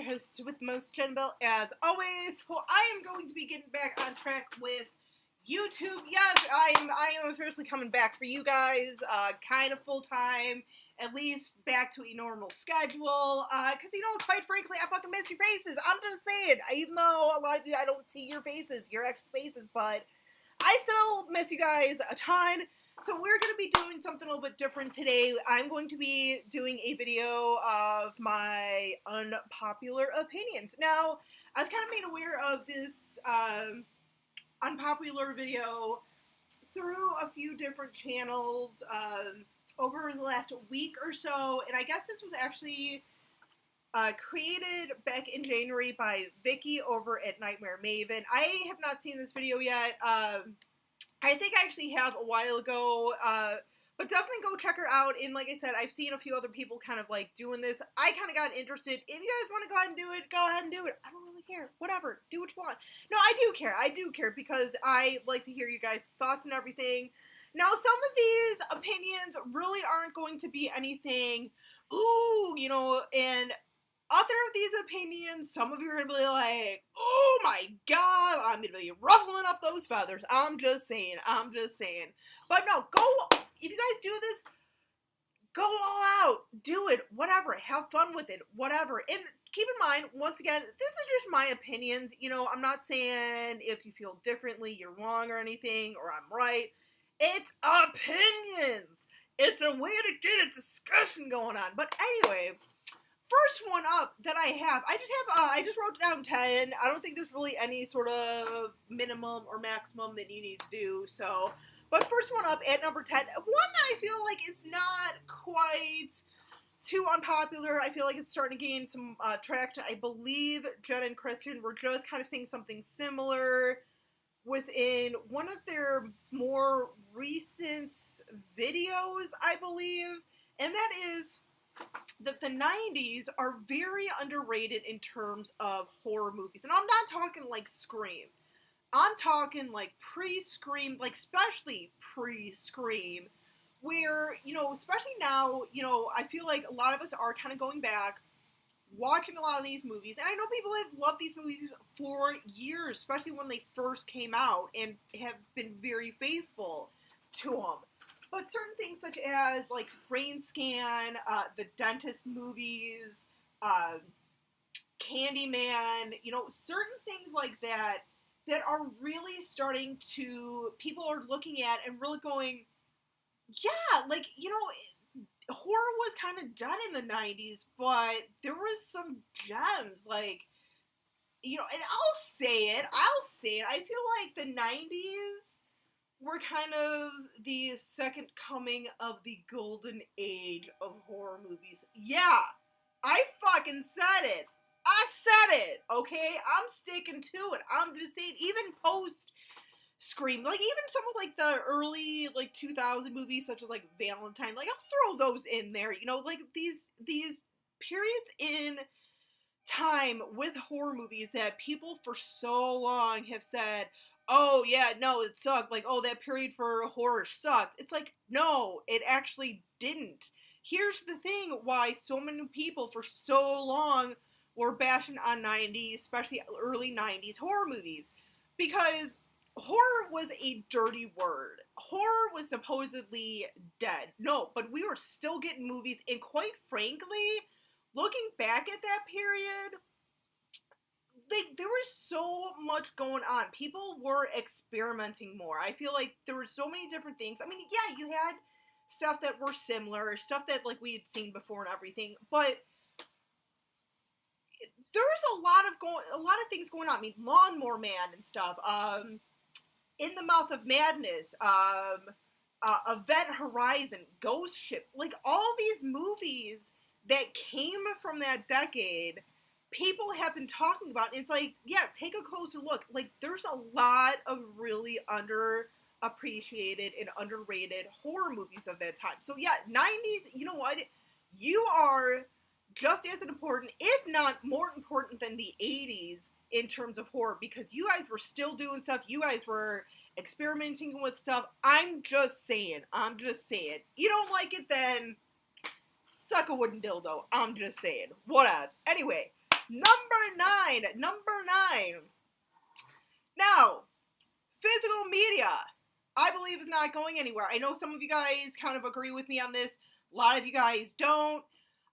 host with the most, Jen Bell, as always. Well, I am going to be getting back on track with YouTube. Yes, I am officially coming back for you guys, kind of full-time, at least back to a normal schedule, because, quite frankly, I fucking miss your faces. I'm just saying, even though a lot of you, I don't see your faces, your actual faces, but I still miss you guys a ton. So we're going to be doing something a little bit different today. I'm going to be doing a video of my unpopular opinions. Now, I was kind of made aware of this unpopular video through a few different channels over the last week or so, and I guess this was actually created back in January by Vicky over at Nightmare Maven. I have not seen this video yet. I think I actually have a while ago, but definitely go check her out. And like I said, I've seen a few other people kind of like doing this. I kind of got interested. If you guys want to go ahead and do it, go ahead and do it. I don't really care. Whatever. Do what you want. No, I do care. I do care because I like to hear you guys' thoughts and everything. Now, some of these opinions really aren't going to be anything, and other of these opinions, some of you are going to be like, oh my god, I'm going to be ruffling up those feathers. I'm just saying. But no, if you guys do this, go all out. Do it. Whatever. Have fun with it. Whatever. And keep in mind, once again, this is just my opinions. I'm not saying if you feel differently, you're wrong or anything, or I'm right. It's opinions. It's a way to get a discussion going on. But anyway, first one up that I just wrote down 10. I don't think there's really any sort of minimum or maximum that you need to do, so. But first one up at number 10, one that I feel like is not quite too unpopular. I feel like it's starting to gain some traction. I believe Jen and Christian were just kind of saying something similar within one of their more recent videos, I believe, and that is that the 90s are very underrated in terms of horror movies. And I'm not talking like Scream. I'm talking like pre-Scream, like especially pre-Scream, where, especially now, I feel like a lot of us are kind of going back, watching a lot of these movies. And I know people have loved these movies for years, especially when they first came out, and have been very faithful to them. But certain things such as, like, Brain Scan, the Dentist movies, Candyman, certain things like that are really starting to, people are looking at and really going, yeah, like, horror was kind of done in the 90s, but there was some gems, like, and I'll say it, I feel like the 90s were kind of the second coming of the golden age of horror movies. Yeah, I fucking said it. I said it, okay? I'm sticking to it. I'm just saying, even post-Scream, like, even some of, like, the early, like, 2000 movies, such as, like, Valentine, like, I'll throw those in there, like, these periods in time with horror movies that people for so long have said, oh, yeah, no, it sucked. Like, oh, that period for horror sucked. It's like, no, it actually didn't. Here's the thing why so many people for so long were bashing on 90s, especially early 90s horror movies. Because horror was a dirty word. Horror was supposedly dead. No, but we were still getting movies, and quite frankly, looking back at that period, there was so much going on. People were experimenting more. I feel like there were so many different things. I mean, yeah, you had stuff that were similar, stuff that, like, we had seen before and everything, but there was a lot of things going on. I mean, Lawnmower Man and stuff, In the Mouth of Madness, Event Horizon, Ghost Ship, like, all these movies that came from that decade, people have been talking about. It's like, yeah, take a closer look. Like, there's a lot of really underappreciated and underrated horror movies of that time. So yeah, 90s, you know what? You are just as important, if not more important, than the 80s in terms of horror, because you guys were still doing stuff. You guys were experimenting with stuff. I'm just saying. You don't like it, then suck a wooden dildo. I'm just saying. What else? Anyway, Number nine. Now, physical media, I believe, is not going anywhere. I know some of you guys kind of agree with me on this. A lot of you guys don't.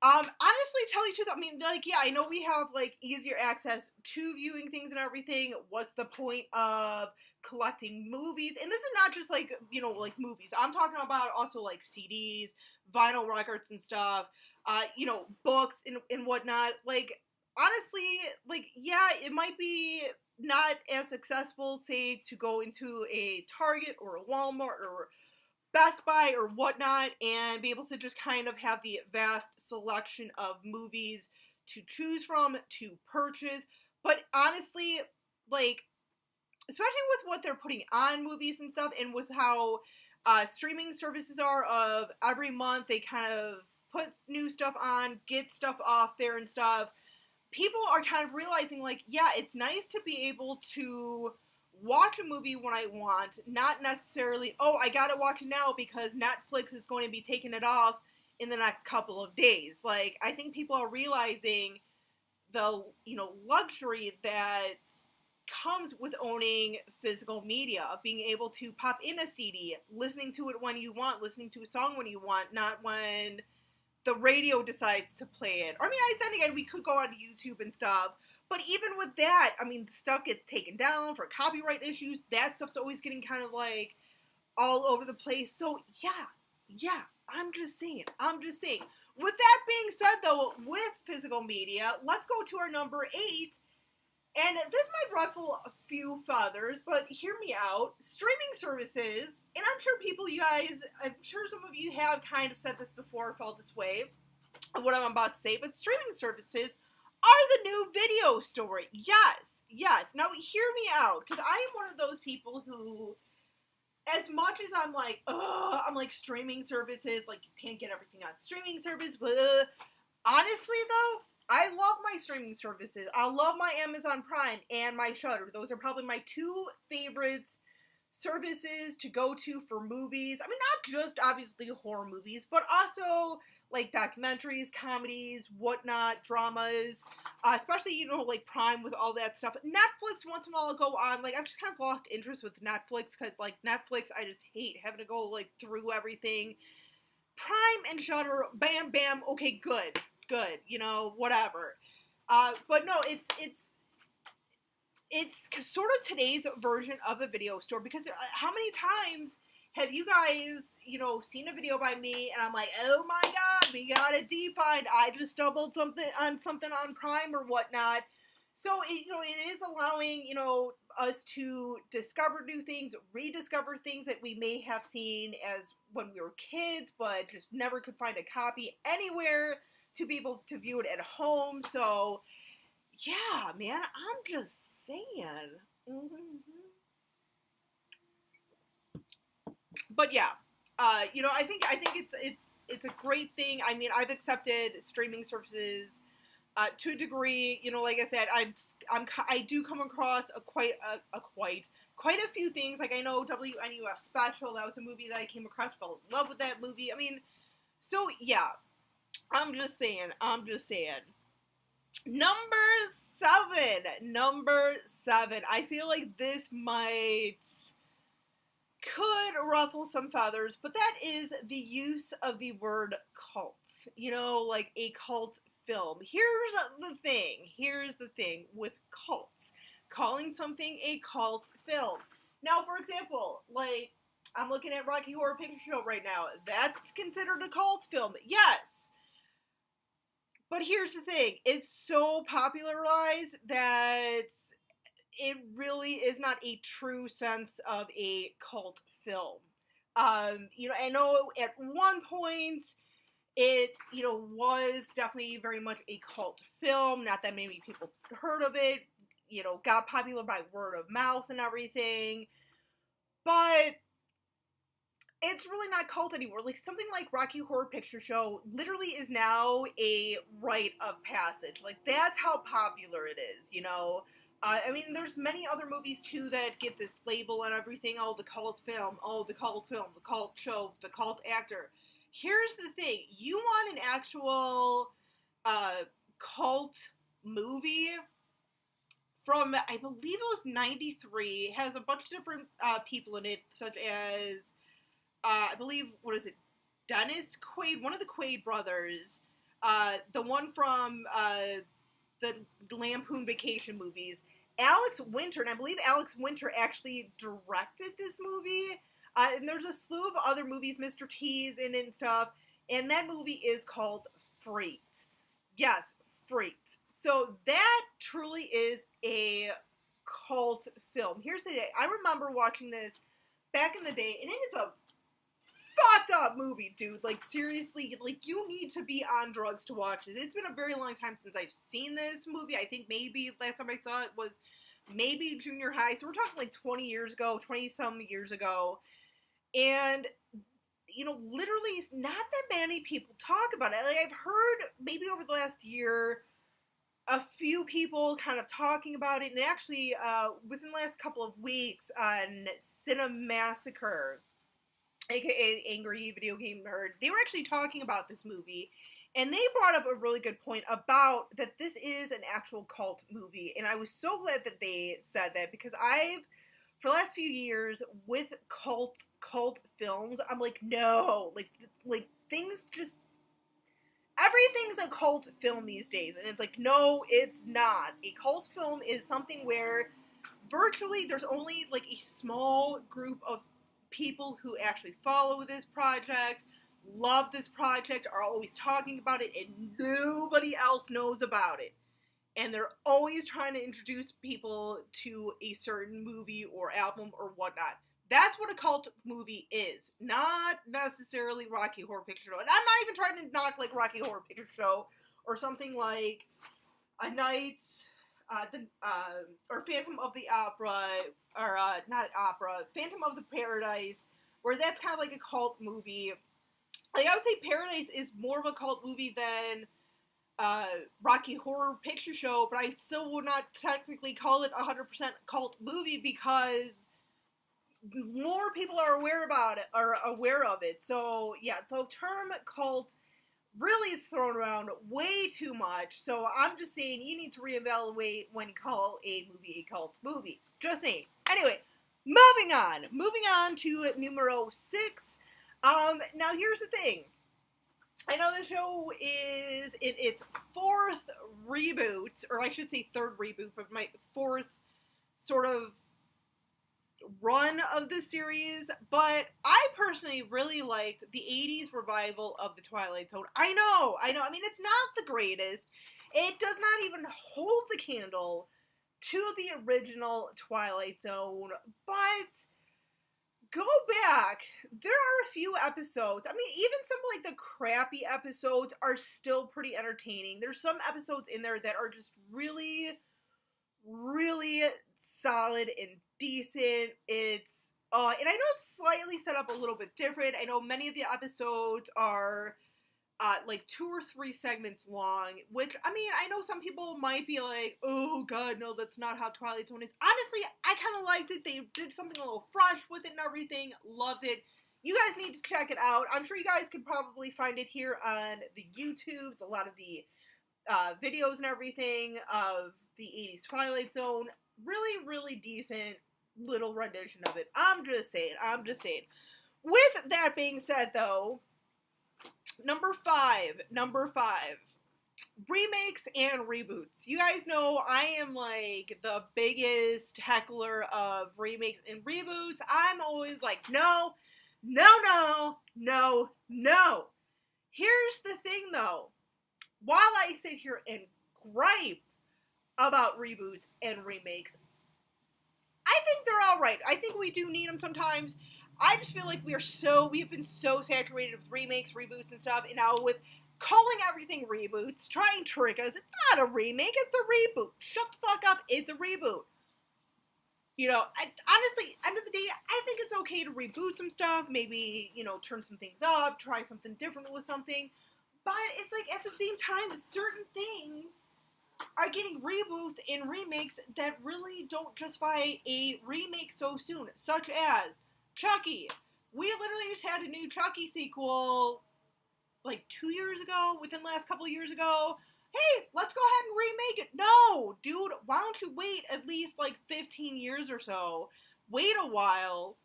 Honestly, tell you the truth, I mean, like, yeah, I know we have, like, easier access to viewing things and everything. What's the point of collecting movies? And this is not just, like, you know, like, movies. I'm talking about also, like, CDs, vinyl records and stuff, you know, books and whatnot. Like, honestly, like, yeah, it might be not as successful, say, to go into a Target or a Walmart or Best Buy or whatnot and be able to just kind of have the vast selection of movies to choose from, to purchase. But honestly, like, especially with what they're putting on movies and stuff, and with how streaming services are of every month they kind of put new stuff on, get stuff off there and stuff, people are kind of realizing, like, yeah, it's nice to be able to watch a movie when I want, not necessarily, oh, I gotta watch it now because Netflix is going to be taking it off in the next couple of days. Like, I think people are realizing the, you know, luxury that comes with owning physical media, of being able to pop in a CD, listening to it when you want, listening to a song when you want, not when the radio decides to play it. I mean, then again, we could go on YouTube and stuff, but even with that, I mean, stuff gets taken down for copyright issues. That stuff's always getting kind of like all over the place. So yeah, I'm just saying. With that being said, though, with physical media, let's go to our number 8. And this might ruffle a few feathers, but hear me out. Streaming services, and I'm sure I'm sure some of you have kind of said this before, felt this way, of what I'm about to say, but streaming services are the new video store. Yes. Now, hear me out, because I am one of those people who, as much as I'm like, streaming services, like, you can't get everything on streaming service, blah. Honestly, though, I love my streaming services. I love my Amazon Prime and my Shudder. Those are probably my 2 favorite services to go to for movies. I mean, not just, obviously, horror movies, but also, like, documentaries, comedies, whatnot, dramas, especially, you know, like, Prime with all that stuff. Netflix, once in a while, I'll go on. Like, I've just kind of lost interest with Netflix, because, like, Netflix, I just hate having to go, like, through everything. Prime and Shudder, bam, bam, okay, good, you know, whatever. But no, it's sort of today's version of a video store, because how many times have you guys, you know, seen a video by me and I'm like, oh my god, we got a defined, I just stumbled on something on Prime or whatnot. So, it is allowing, you know, us to discover new things, rediscover things that we may have seen as when we were kids, but just never could find a copy anywhere to be able to view it at home. So, yeah, man, I'm just saying. But yeah, you know, I think it's a great thing. I mean, I've accepted streaming services to a degree. You know, like I said, I do come across quite a few things. Like, I know WNUF Special, that was a movie that I came across, fell in love with that movie. I mean, so yeah, I'm just saying. Number 7. I feel like this could ruffle some feathers, but that is the use of the word cult. You know, like a cult film. Here's the thing with cults. Calling something a cult film. Now, for example, like, I'm looking at Rocky Horror Picture Show right now. That's considered a cult film. Yes. But here's the thing. It's so popularized that it really is not a true sense of a cult film. You know, I know at one point it, you know, was definitely very much a cult film. Not that many people heard of it. You know, got popular by word of mouth and everything. But it's really not cult anymore. Like, something like Rocky Horror Picture Show literally is now a rite of passage. Like, that's how popular it is, you know? I mean, there's many other movies, too, that get this label and everything. Oh, the cult film, the cult show, the cult actor. Here's the thing. You want an actual cult movie from, I believe it was 93. It has a bunch of different people in it, such as, I believe, what is it, Dennis Quaid, one of the Quaid brothers, the one from the Lampoon Vacation movies, Alex Winter, and I believe Alex Winter actually directed this movie, and there's a slew of other movies, Mr. T's in it and stuff, and that movie is called Freaked. Yes, Freaked. So that truly is a cult film. Here's the thing. I remember watching this back in the day, and it is a fucked up movie, dude. Like, seriously, like, you need to be on drugs to watch this. It's been a very long time since I've seen this movie. I think maybe last time I saw it was maybe junior high. So we're talking like 20 years ago, 20-some years ago. And, you know, literally not that many people talk about it. Like, I've heard maybe over the last year a few people kind of talking about it. And actually, within the last couple of weeks on Cinemassacre, aka Angry Video Game Nerd, they were actually talking about this movie, and they brought up a really good point about that this is an actual cult movie, and I was so glad that they said that, because for the last few years, with cult films, I'm like, no, like things just, everything's a cult film these days, and it's like, no, it's not. A cult film is something where virtually there's only like a small group of people who actually follow this project, love this project, are always talking about it, and nobody else knows about it. And they're always trying to introduce people to a certain movie or album or whatnot. That's what a cult movie is. Not necessarily Rocky Horror Picture Show. And I'm not even trying to knock like Rocky Horror Picture Show or something like A Night's or Phantom of the Opera, or not opera, Phantom of the Paradise, where that's kind of like a cult movie. Like, I would say Paradise is more of a cult movie than Rocky Horror Picture Show, but I still would not technically call it 100% cult movie, because more people are aware of it. So yeah, the term cult really is thrown around way too much, so I'm just saying you need to reevaluate when you call a movie a cult movie. Just saying. Anyway, moving on to numero 6. Now here's the thing. I know the show is in its 4th reboot, or I should say 3rd reboot, but my 4th sort of run of the series, but I personally really liked the 80s revival of The Twilight Zone. I know, I mean, it's not the greatest. It does not even hold a candle to the original Twilight Zone, but go back. There are a few episodes. I mean, even some like the crappy episodes are still pretty entertaining. There's some episodes in there that are just really, really solid and decent. It's and I know it's slightly set up a little bit different. I know many of the episodes are like 2 or 3 segments long, which, I mean, I know some people might be like, oh god, no, that's not how Twilight Zone is. Honestly, I kind of liked it. They did something a little fresh with it and everything. Loved it. You guys need to check it out. I'm sure you guys could probably find it here on the YouTubes, a lot of the videos and everything of the 80s Twilight Zone. Really, really decent little rendition of it. I'm just saying. With that being said, though, number five, remakes and reboots. You guys know I am like the biggest heckler of remakes and reboots. I'm always like, no. Here's the thing, though. While I sit here and gripe about reboots and remakes, I think they're all right. I think we do need them sometimes. I just feel like we have been so saturated with remakes, reboots, and stuff, and now with calling everything reboots, trying to trick us. It's not a remake, it's a reboot. Shut the fuck up, it's a reboot. You know, honestly, end of the day, I think it's okay to reboot some stuff, maybe, you know, turn some things up, try something different with something, but it's like, at the same time, certain things are getting reboots and remakes that really don't justify a remake so soon, such as Chucky. We literally just had a new Chucky sequel like 2 years ago, within the last couple of years ago. hey, let's go ahead and remake it. No, dude, why don't you wait at least like 15 years or so? Wait a while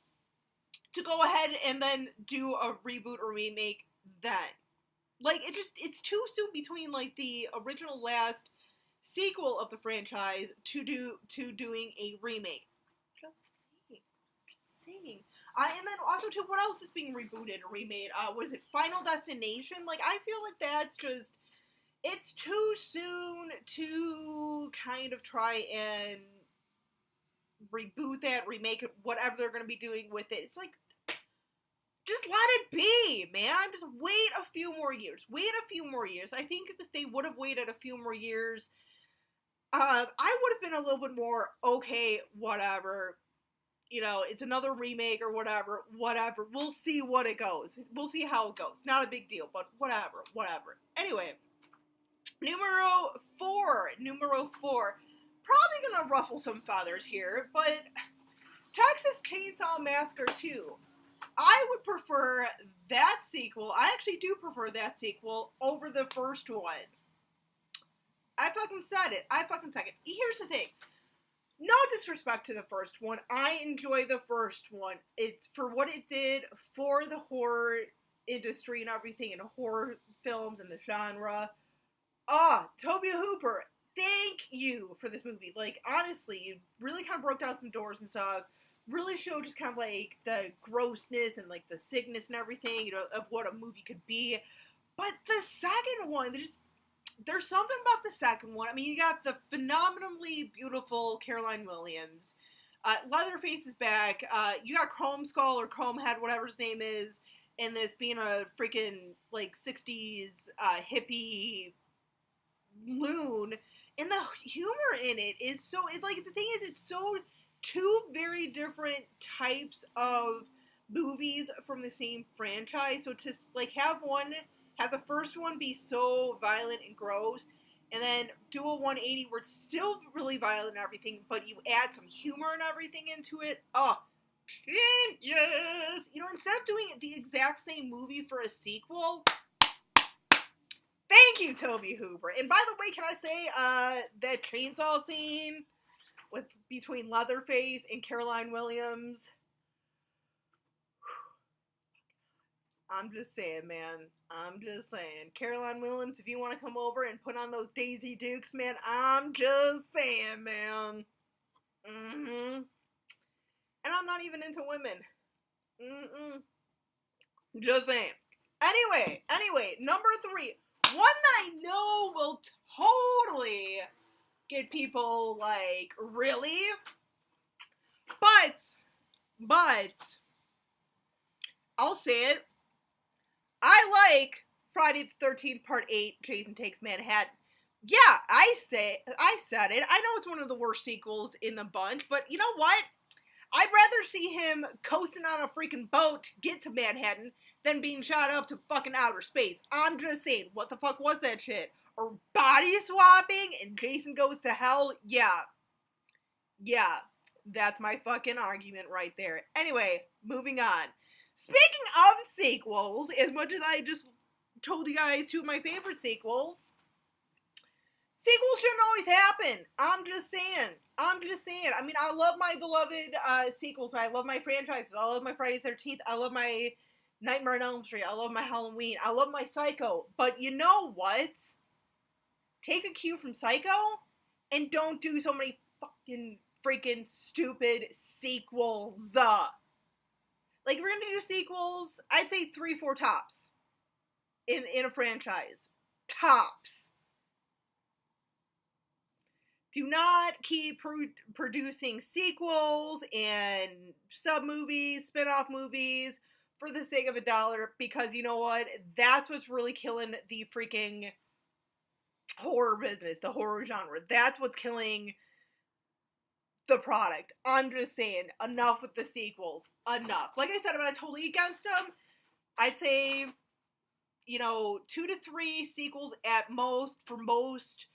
to go ahead and then do a reboot or remake then. Like, it's too soon between, like, the original last sequel of the franchise to doing a remake. Just saying. And then also, too, what else is being rebooted or remade? Was it Final Destination? Like, I feel like that's just, it's too soon to kind of try and reboot that, remake it, whatever they're going to be doing with it. It's like, just let it be, man. Just wait a few more years. Wait a few more years. I think if they would have waited a few more years, I would have been a little bit more, okay, whatever. You know, it's another remake or whatever. We'll see what it goes. We'll see how it goes. Not a big deal, but whatever. Anyway, numero four. Probably gonna ruffle some feathers here, but Texas Chainsaw Massacre 2. I would prefer that sequel. I actually do prefer that sequel over the first one. I fucking said it. Here's the thing. No disrespect to the first one. I enjoy the first one. It's for what it did for the horror industry and everything, and horror films and the genre. Toby Hooper, thank you for this movie. Like, honestly, you really kind of broke down some doors and stuff. Really showed just kind of like the grossness and like the sickness and everything, you know, of what a movie could be. But the second one, there's something about the second one. I mean, you got the phenomenally beautiful Caroline Williams. Leatherface is back. You got Chrome Skull or Chrome Head, whatever his name is, in this being a freaking like 60s hippie loon. And the humor in it is so, like, the thing is, it's so two very different types of movies from the same franchise. So to like have the first one be so violent and gross, and then do a 180 where it's still really violent and everything, but you add some humor and everything into it. Yes. You know, instead of doing the exact same movie for a sequel. Thank you, Toby Hooper. And by the way, can I say that chainsaw scene between Leatherface and Caroline Williams? I'm just saying, man. Caroline Williams, if you want to come over and put on those Daisy Dukes, man, I'm just saying, man. And I'm not even into women. Just saying. Anyway, number 3. One that I know will totally get people like, really? But, I'll say it. I like Friday the 13th Part 8, Jason Takes Manhattan. Yeah, I said it. I know it's one of the worst sequels in the bunch, but you know what? I'd rather see him coasting on a freaking boat to get to Manhattan than being shot up to fucking outer space. I'm just saying, what the fuck was that shit? Or body swapping and Jason goes to hell? Yeah, that's my fucking argument right there. Anyway, moving on. Speaking of sequels, as much as I just told you guys 2 of my favorite sequels shouldn't always happen. I'm just saying. I mean, I love my beloved sequels. I love my franchises. I love my Friday the 13th. I love my Nightmare on Elm Street. I love my Halloween. I love my Psycho. But you know what? Take a cue from Psycho and don't do so many fucking freaking stupid sequels. Like, we're gonna do sequels, I'd say 3-4 tops in a franchise. Tops. Do not keep producing sequels and sub-movies, spin-off movies for the sake of $1, because you know what? That's what's really killing the freaking horror business, the horror genre. That's what's killing the product. I'm just saying, enough with the sequels. Enough. Like I said, I'm not totally against them. I'd say, 2 to 3 sequels at most for most,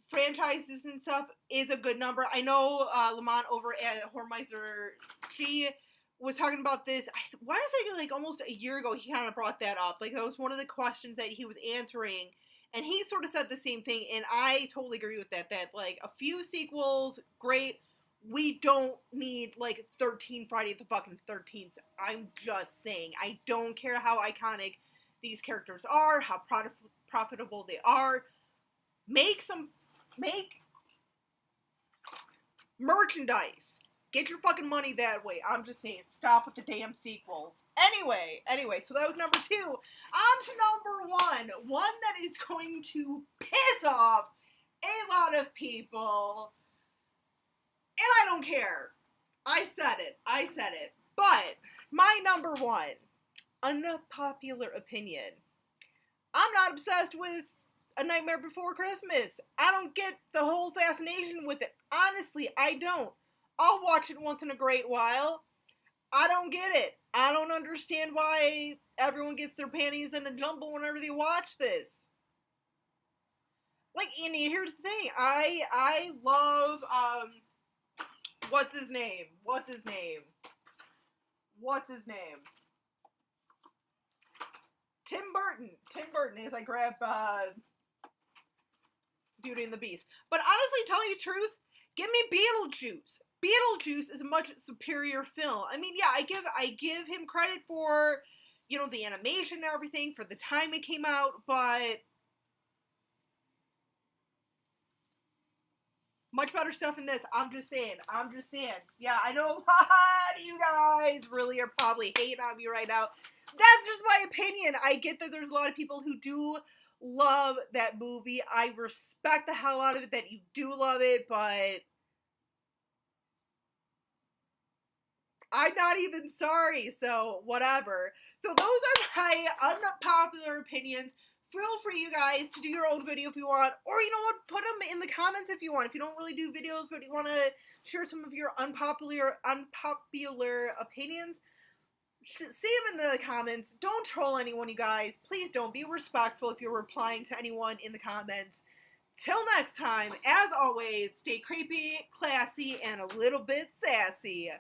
franchises and stuff is a good number. I know Lamont over at Hormeister, she was talking about this. I want to say like almost a year ago, he kind of brought that up. Like that was one of the questions that he was answering, and he sort of said the same thing. And I totally agree with that. That like a few sequels, great. We don't need like 13 Friday the fucking 13th. I'm just saying. I don't care how iconic these characters are, how profitable they are. Make merchandise. Get your fucking money that way. I'm just saying, stop with the damn sequels. Anyway, so that was number 2. On to number 1. One that is going to piss off a lot of people. And I don't care. I said it. But, my number 1 unpopular opinion. I'm not obsessed with A Nightmare Before Christmas. I don't get the whole fascination with it. Honestly, I don't. I'll watch it once in a great while. I don't get it. I don't understand why everyone gets their panties in a jumble whenever they watch this. Like, Andy, here's the thing. I love, what's his name? Tim Burton, as I grab, Beauty and the Beast. But honestly, telling you the truth, give me Beetlejuice. Beetlejuice is a much superior film. I mean, yeah, I give him credit for, you know, the animation and everything, for the time it came out, but much better stuff in this. I'm just saying. Yeah, I know a lot of you guys really are probably hating on me right now. That's just my opinion. I get that there's a lot of people who do love that movie. I respect the hell out of it that you do love it, but I'm not even sorry, so whatever. So those are my unpopular opinions. Feel free, you guys, to do your own video if you want, or you know what, put them in the comments if you want. If you don't really do videos, but you want to share some of your unpopular opinions, see them in the comments. Don't troll anyone, you guys. Please don't. Be respectful if you're replying to anyone in the comments. Till next time, as always, stay creepy, classy, and a little bit sassy.